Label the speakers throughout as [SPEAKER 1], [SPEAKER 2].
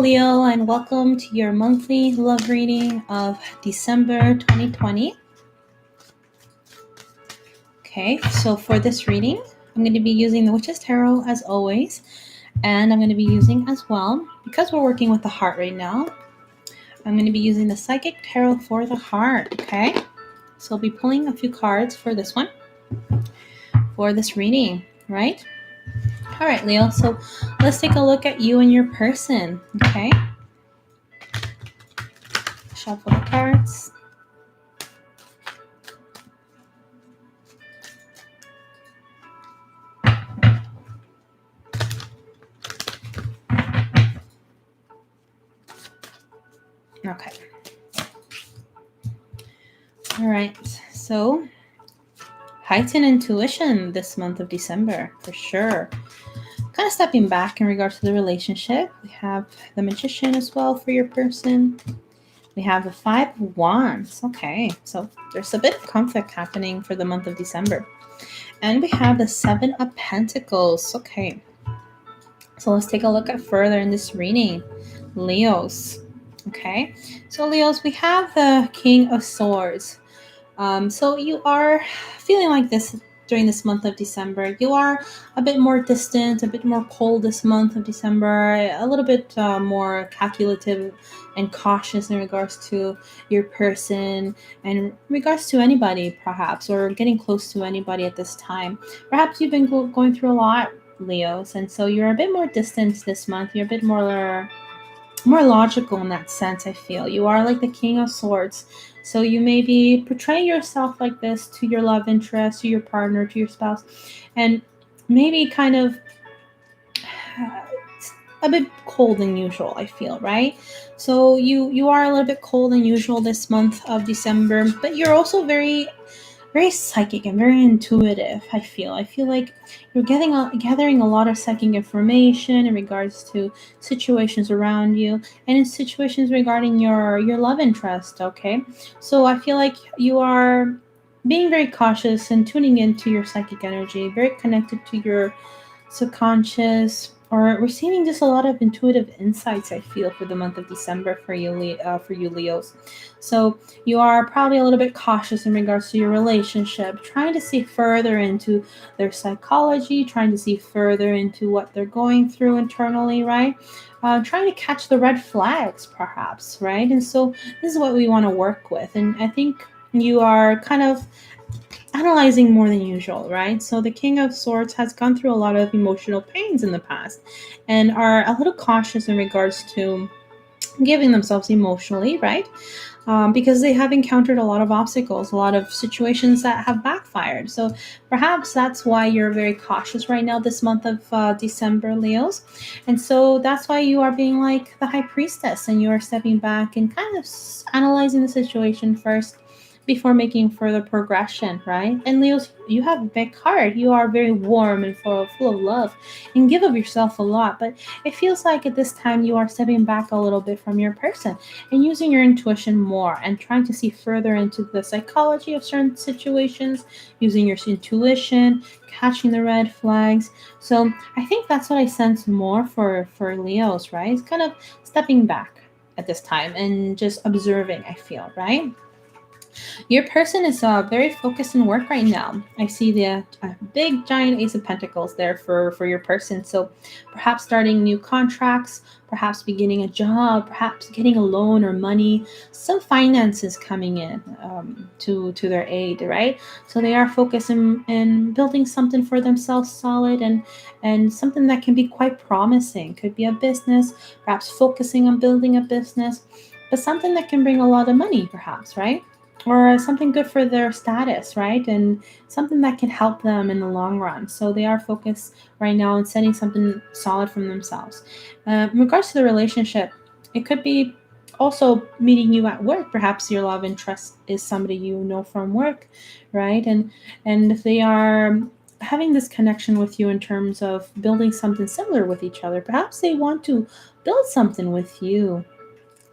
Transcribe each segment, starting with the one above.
[SPEAKER 1] Leo, and welcome to your monthly love reading of December 2020. Okay, so for this reading, I'm going to be using the Witch's Tarot as always, and I'm going to be using as well, because we're working with the heart right now, I'm going to be using the Psychic Tarot for the heart, okay? So I'll be pulling a few cards for this one, for this reading, right? All right, Leo, so let's take a look at you and your person, okay? Shuffle the cards. Okay. All right, so heightened intuition this month of December, for sure. Kind of stepping back in regards to the relationship. We have the Magician as well for your person. We have the Five of Wands. Okay, so there's a bit of conflict happening for the month of December. And we have the Seven of Pentacles. Okay, so let's take a look at further in this reading. Leos. Okay, so Leos, we have the King of Swords. So you are feeling like this during this month of December. You are a bit more distant, a bit more cold this month of December, a little bit more calculative and cautious in regards to your person and in regards to anybody perhaps, or getting close to anybody at this time. Perhaps you've been going through a lot, Leos, and so you're a bit more distant this month. You're a bit more logical in that sense. I feel you are like the King of Swords, so you may be portraying yourself like this to your love interest, to your partner, to your spouse, and maybe kind of a bit cold than usual, I feel, right? So you are a little bit cold than usual this month of December, but you're also very psychic and very intuitive. I feel like you're gathering a lot of psychic information in regards to situations around you and in situations regarding your love interest. Okay, so I feel like you are being very cautious and tuning into your psychic energy, very connected to your subconscious, or receiving just a lot of intuitive insights. I feel for the month of December for you, for you Leos. So you are probably a little bit cautious in regards to your relationship, trying to see further into their psychology, trying to see further into what they're going through internally, right? Trying to catch the red flags, perhaps, right? And so this is what we want to work with, and I think you are kind of analyzing more than usual, right? So the King of Swords has gone through a lot of emotional pains in the past and are a little cautious in regards to giving themselves emotionally, right? Because they have encountered a lot of obstacles, a lot of situations that have backfired. So perhaps that's why you're very cautious right now this month of December, Leos. And so that's why you are being like the High Priestess, and you are stepping back and kind of analyzing the situation first before making further progression, right? And Leos, you have a big heart. You are very warm and full of love and give of yourself a lot. But it feels like at this time you are stepping back a little bit from your person and using your intuition more and trying to see further into the psychology of certain situations, using your intuition, catching the red flags. So I think that's what I sense more for Leos, right? It's kind of stepping back at this time and just observing, I feel, right? Your person is very focused in work right now. I see the big giant Ace of Pentacles there for your person. So perhaps starting new contracts, perhaps beginning a job, perhaps getting a loan or money, some finances coming in to their aid, right? So they are focused in building something for themselves solid and something that can be quite promising. Could be a business, perhaps focusing on building a business, but something that can bring a lot of money, perhaps, right? Or something good for their status, right? And something that can help them in the long run. So they are focused right now on setting something solid from themselves. In regards to the relationship, it could be also meeting you at work. Perhaps your love interest is somebody you know from work, right? And if they are having this connection with you in terms of building something similar with each other, perhaps they want to build something with you,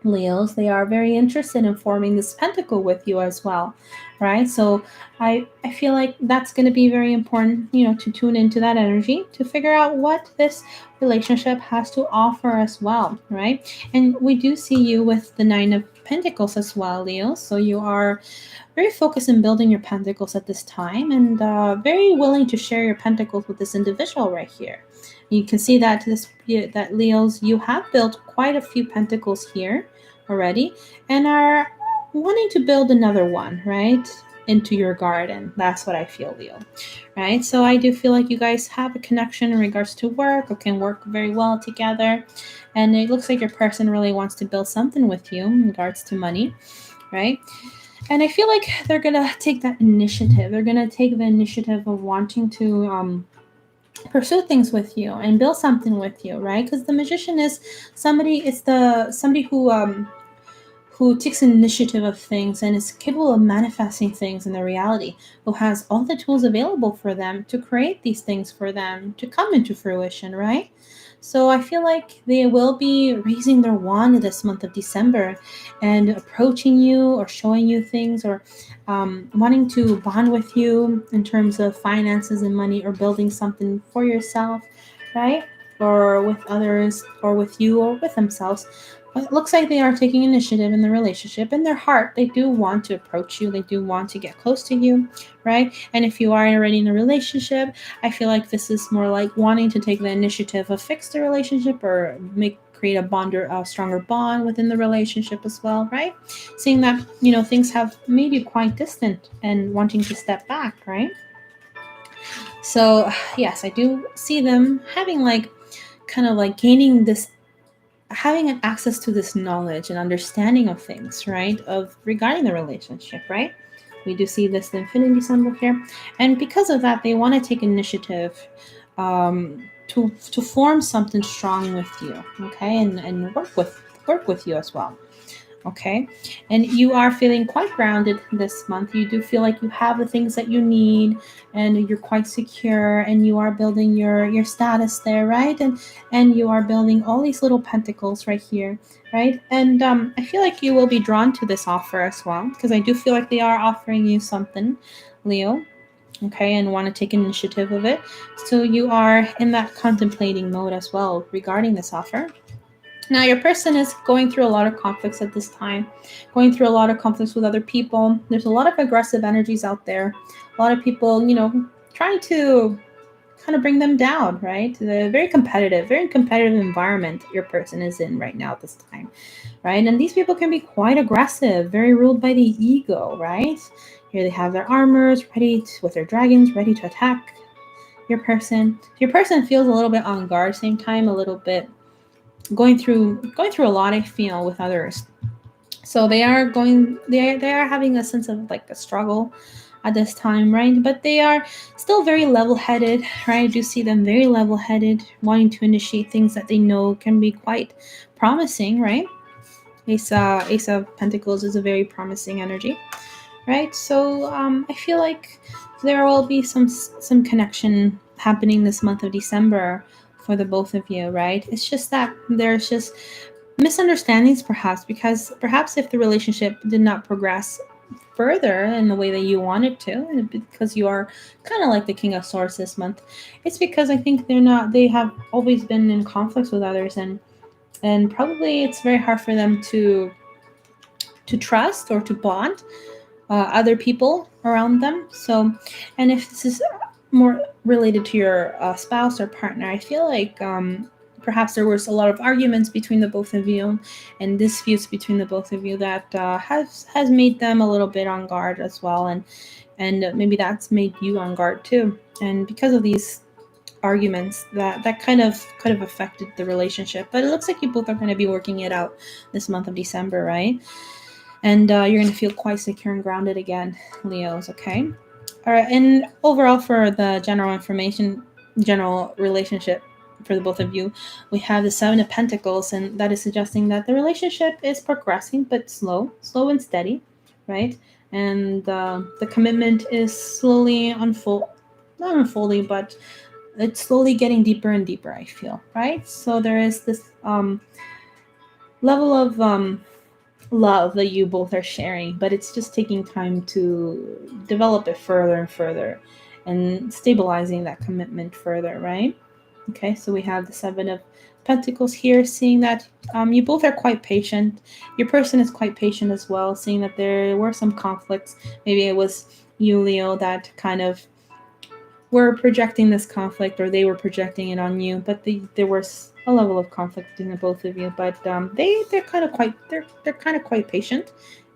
[SPEAKER 1] Leos, they are very interested in forming this pentacle with you as well, right? So I feel like that's going to be very important, to tune into that energy to figure out what this relationship has to offer as well, right? And we do see you with the Nine of Pentacles as well, Leo. So you are very focused in building your pentacles at this time, and very willing to share your pentacles with this individual right here. You can see that that Leos, you have built quite a few pentacles here already, and are wanting to build another one, right? Into your garden. That's what I feel, Leo. Right? So I do feel like you guys have a connection in regards to work, or can work very well together. And it looks like your person really wants to build something with you in regards to money, right? And I feel like they're gonna take that initiative. They're gonna take the initiative of wanting to pursue things with you and build something with you, right? Because the magician is somebody. It's the somebody who takes initiative of things and is capable of manifesting things in their reality, who has all the tools available for them to create these things for them to come into fruition, right? So I feel like they will be raising their wand this month of December and approaching you or showing you things, or wanting to bond with you in terms of finances and money, or building something for yourself, right? Or with others, or with you, or with themselves. But it looks like they are taking initiative in the relationship. In their heart, they do want to approach you. They do want to get close to you, right? And if you are already in a relationship, I feel like this is more like wanting to take the initiative of fix the relationship, or create a bond, or a stronger bond within the relationship as well, right? Seeing that things have made you quite distant and wanting to step back, right? So yes, I do see them having like kind of like gaining this, having an access to this knowledge and understanding of things, right? Of regarding the relationship, right? We do see this infinity symbol here, and because of that, they want to take initiative to form something strong with you, okay, and work with you as well. Okay. And you are feeling quite grounded this month. You do feel like you have the things that you need, and you're quite secure, and you are building your status there, right? And you are building all these little pentacles right here, right? And I feel like you will be drawn to this offer as well, because I do feel like they are offering you something, Leo. Okay, and want to take initiative of it. So you are in that contemplating mode as well regarding this offer. Now, your person is going through a lot of conflicts at this time, going through a lot of conflicts with other people. There's a lot of aggressive energies out there. A lot of people, trying to kind of bring them down, right? The very competitive environment your person is in right now at this time, right? And these people can be quite aggressive, very ruled by the ego, right? Here they have their armors ready with their dragons ready to attack your person. Your person feels a little bit on guard, same time a little bit going through a lot, I feel, with others. So they are having a sense of like a struggle at this time, right? But they are still very level-headed, right? I do see them very level-headed, wanting to initiate things that they know can be quite promising, right? Ace of Pentacles is a very promising energy, right? So I feel like there will be some connection happening this month of December for the both of you, right? It's just that there's just misunderstandings, perhaps, because perhaps if the relationship did not progress further in the way that you wanted to, and because you are kind of like the King of Swords this month, it's because I think they have always been in conflicts with others, and probably it's very hard for them to trust or to bond other people around them. So, and if this is more related to your spouse or partner, I feel like perhaps there was a lot of arguments between the both of you, and disputes between the both of you that has made them a little bit on guard as well, and maybe that's made you on guard too. And because of these arguments, that kind of could have affected the relationship. But it looks like you both are going to be working it out this month of December, right? And you're going to feel quite secure and grounded again, Leos. Okay. All right. And overall, for the general relationship for the both of you, we have the Seven of Pentacles, and that is suggesting that the relationship is progressing, but slow and steady, right? And the commitment is slowly not unfolding, but it's slowly getting deeper and deeper, I feel, right? So there is this level of love that you both are sharing, but it's just taking time to develop it further and further and stabilizing that commitment further, right? Okay, so we have the Seven of Pentacles here, seeing that you both are quite patient. Your person is quite patient as well, seeing that there were some conflicts. Maybe it was you, Leo, that kind of were projecting this conflict, or they were projecting it on you, but there was a level of conflict between the both of you. But they're kind of quite they're kind of quite patient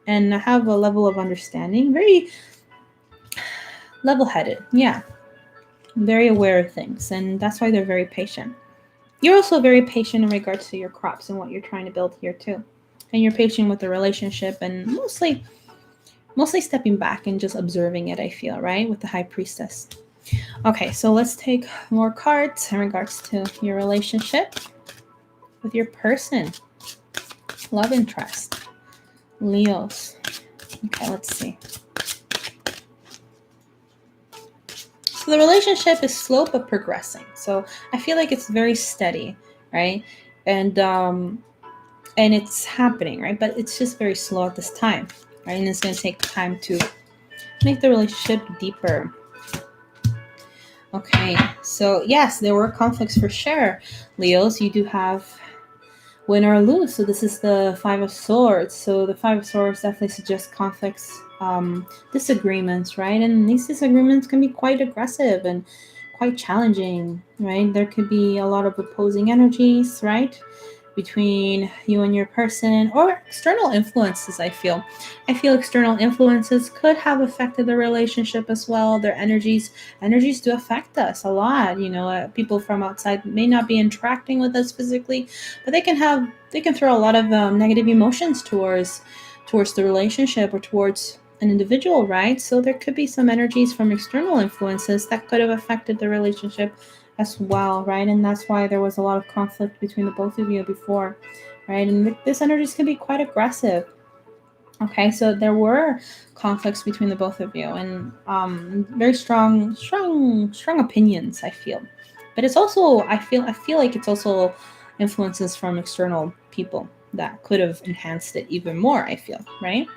[SPEAKER 1] and have a level of understanding, very level-headed. Yeah, very aware of things, and that's why they're very patient. You're also very patient in regards to your crops and what you're trying to build here too. And you're patient with the relationship and mostly stepping back and just observing it, I feel, right? With the High Priestess. Okay, so let's take more cards in regards to your relationship with your person. Love interest. Leos. Okay, let's see. So the relationship is slow but progressing. So I feel like it's very steady, right? And it's happening, right? But it's just very slow at this time, right? And it's going to take time to make the relationship deeper. Okay, so yes, there were conflicts for sure. Leos, you do have win or lose. So this is the Five of Swords. So the Five of Swords definitely suggests conflicts, disagreements, right? And these disagreements can be quite aggressive and quite challenging, right? There could be a lot of opposing energies, right? Between you and your person, or external influences. I feel external influences could have affected the relationship as well. Their energies do affect us a lot. People from outside may not be interacting with us physically, but they can throw a lot of negative emotions towards the relationship or towards an individual, right? So there could be some energies from external influences that could have affected the relationship as well, right? And that's why there was a lot of conflict between the both of you before, right? And this energies can be quite aggressive. Okay, so there were conflicts between the both of you, and very strong opinions, I feel. But it's also I feel like it's also influences from external people that could have enhanced it even more, I feel, right?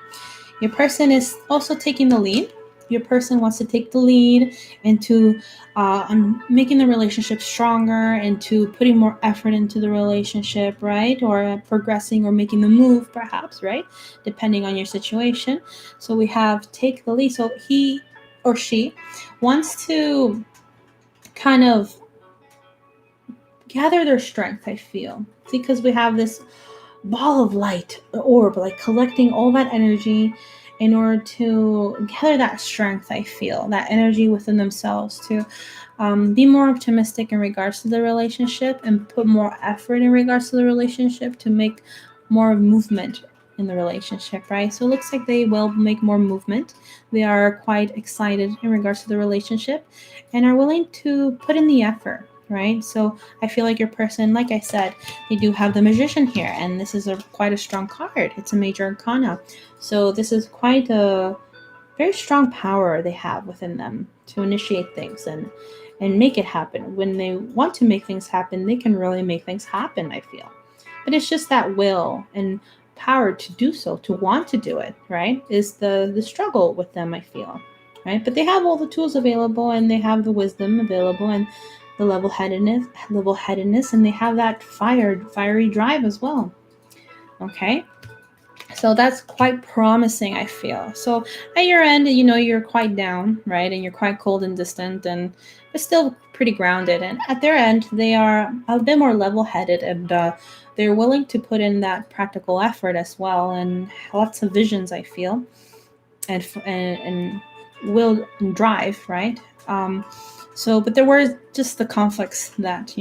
[SPEAKER 1] Your person is also taking the lead. Your person wants to take the lead into making the relationship stronger, into putting more effort into the relationship, right? Or progressing or making the move, perhaps, right? Depending on your situation. So we have take the lead. So he or she wants to kind of gather their strength, I feel, because we have this ball of light orb, like collecting all that energy in order to gather that strength. I feel that energy within themselves to be more optimistic in regards to the relationship and put more effort in regards to the relationship to make more movement in the relationship, right? So it looks like they will make more movement. They are quite excited in regards to the relationship and are willing to put in the effort, right? So I feel like your person, like I said, they do have the Magician here, and this is quite a strong card. It's a major arcana. So this is quite a very strong power they have within them to initiate things and make it happen. When they want to make things happen, they can really make things happen, I feel. But it's just that will and power to do so, to want to do it, right? Is the struggle with them, I feel. Right? But they have all the tools available, and they have the wisdom available, and the level-headedness, and they have that fiery drive as well. Okay, so that's quite promising, I feel. So at your end, you're quite down, right? And you're quite cold and distant, and but still pretty grounded. And at their end, they are a bit more level-headed, and they're willing to put in that practical effort as well, and lots of visions, I feel, and will and drive, right? But there were just the conflicts that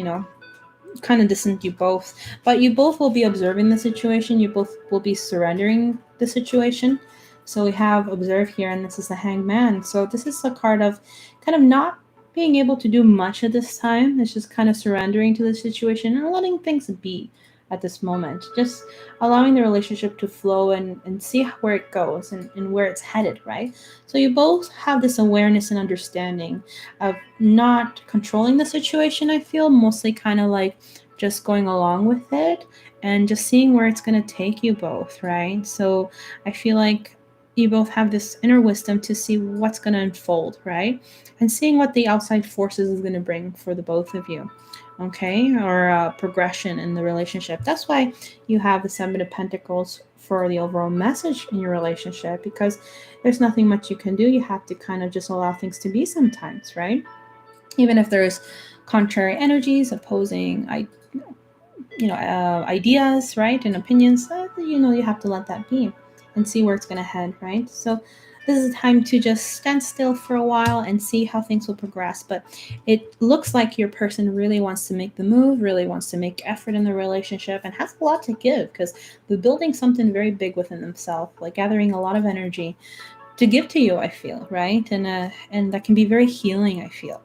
[SPEAKER 1] kind of distant you both, but you both will be observing the situation. You both will be surrendering the situation. So we have observe here, and this is the Hangman. So this is a card of kind of not being able to do much at this time. It's just kind of surrendering to the situation and letting things be at this moment, just allowing the relationship to flow and see where it goes and where it's headed, right? So you both have this awareness and understanding of not controlling the situation, I feel, mostly kind of like just going along with it and just seeing where it's going to take you both, right? So I feel like you both have this inner wisdom to see what's going to unfold, right? And seeing what the outside forces is going to bring for the both of you, okay? Or progression in the relationship. That's why you have the Seven of Pentacles for the overall message in your relationship, because there's nothing much you can do. You have to kind of just allow things to be sometimes, right? Even if there's contrary energies, opposing, ideas, right, and opinions, you have to let that be and see where it's going to head, right? So this is a time to just stand still for a while and see how things will progress. But it looks like your person really wants to make the move, really wants to make effort in the relationship, and has a lot to give, because they're building something very big within themselves, like gathering a lot of energy to give to you, I feel, right? And that can be very healing, I feel.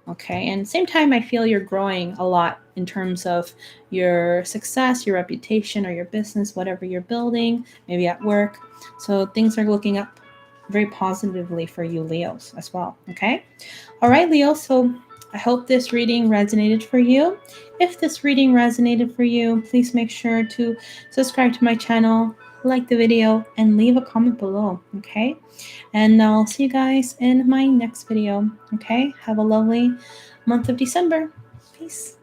[SPEAKER 1] Okay. And same time, I feel you're growing a lot in terms of your success, your reputation, or your business, whatever you're building, maybe at work. So things are looking up very positively for you, Leos, as well. Okay. All right, Leo. So I hope this reading resonated for you. If this reading resonated for you, please make sure to subscribe to my channel, like the video, and leave a comment below. Okay. And I'll see you guys in my next video. Okay. Have a lovely month of December. Peace.